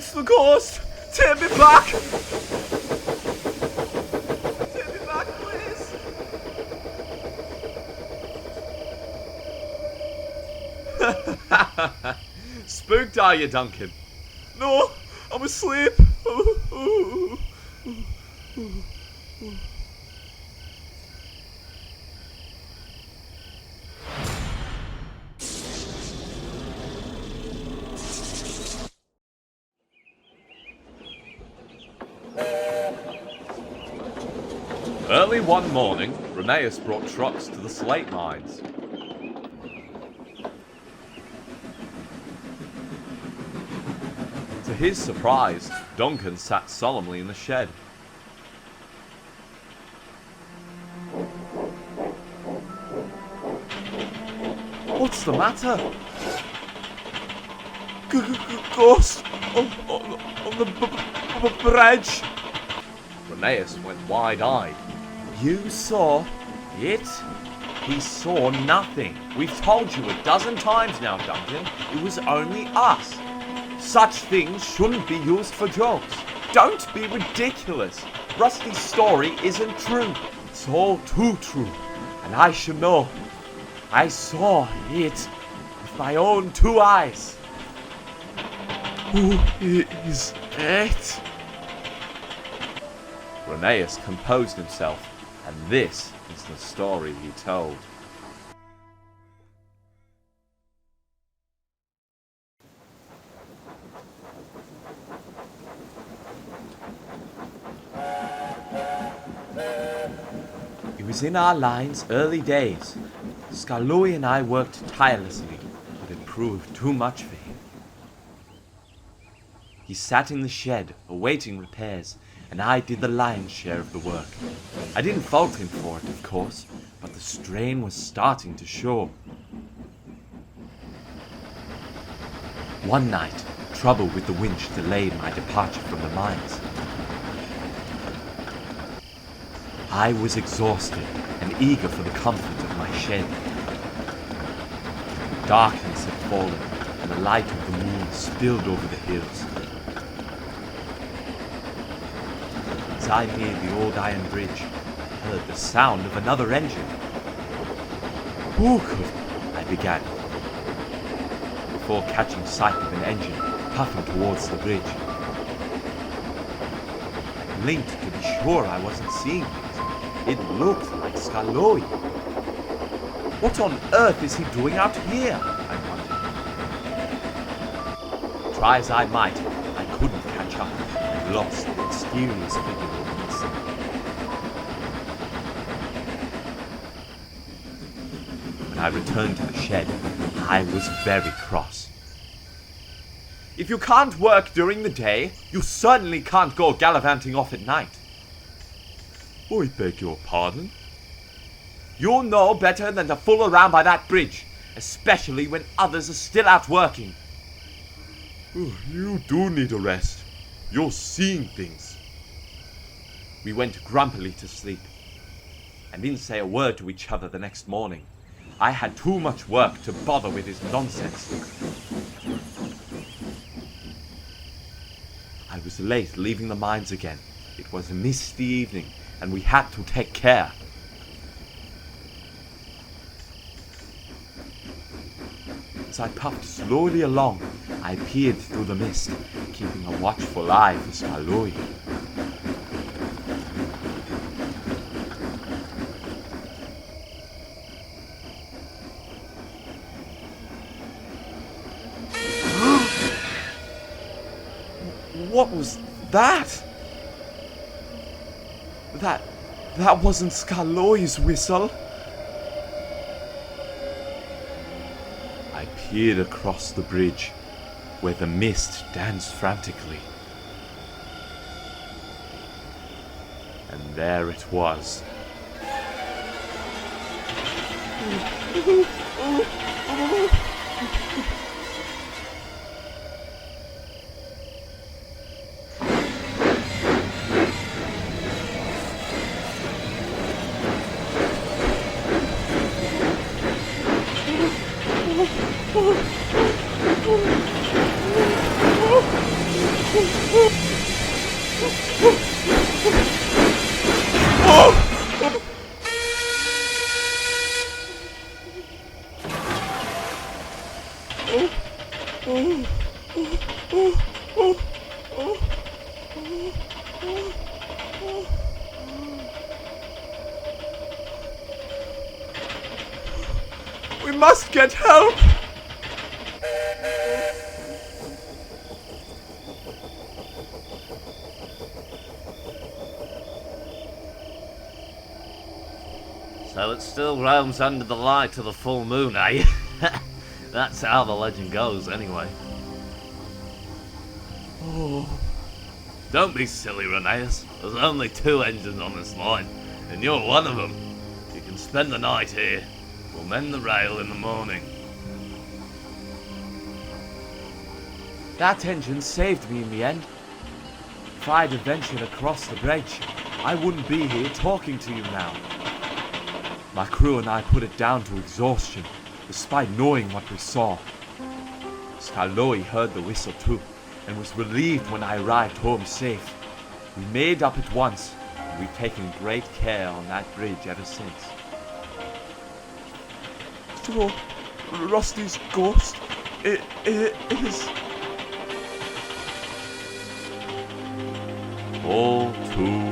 It's the ghost! Take me back! Take me back, please! Spooked, are you, Duncan? No, I'm asleep. Early one morning, Rheneas brought trucks to the slate mines. To his surprise, Duncan sat solemnly in the shed. What's the matter? Ghost on the bridge. Rheneas went wide-eyed. You saw it? He saw nothing. We've told you a dozen times now, Duncan. It was only us. Such things shouldn't be used for jokes. Don't be ridiculous. Rusty's story isn't true. It's all too true. And I should know. I saw it with my own two eyes. Who is it? Rheneas composed himself, and this is the story he told. It was in our line's early days. Skarloey and I worked tirelessly, but it proved too much for him. He sat in the shed, awaiting repairs, and I did the lion's share of the work. I didn't fault him for it, of course, but the strain was starting to show. One night, trouble with the winch delayed my departure from the mines. I was exhausted and eager for the comfort of my shed. Darkness had fallen, and the light of the moon spilled over the hills. As I neared the old iron bridge, I heard the sound of another engine. Who could? I began, before catching sight of an engine puffing towards the bridge. I blinked to be sure I wasn't seeing things. It looked like Skarloey. What on earth is he doing out here? I wondered. Try as I might, I couldn't catch up and lost the mysterious figure over the sea. When I returned to the shed, I was very cross. If you can't work during the day, you certainly can't go gallivanting off at night. I beg your pardon? You'll know better than to fool around by that bridge, especially when others are still out working. You do need a rest. You're seeing things. We went grumpily to sleep and didn't say a word to each other the next morning. I had too much work to bother with his nonsense. I was late leaving the mines again. It was a misty evening, and we had to take care. As I puffed slowly along, I peered through the mist, keeping a watchful eye for Skarloey. What was that? That wasn't Skarloey's whistle. I peered across the bridge, where the mist danced frantically. And there it was. We must get help! So it still roams under the light of the full moon, eh? That's how the legend goes, anyway. Oh. Don't be silly, Rheneas. There's only 2 engines on this line, and you're one of them. You can spend the night here. We'll mend the rail in the morning. That engine saved me in the end. If I'd have ventured across the bridge, I wouldn't be here talking to you now. My crew and I put it down to exhaustion, despite knowing what we saw. Skarloey heard the whistle too, and was relieved when I arrived home safe. We made up at once, and we've taken great care on that bridge ever since. So, Rusty's ghost, it is... All too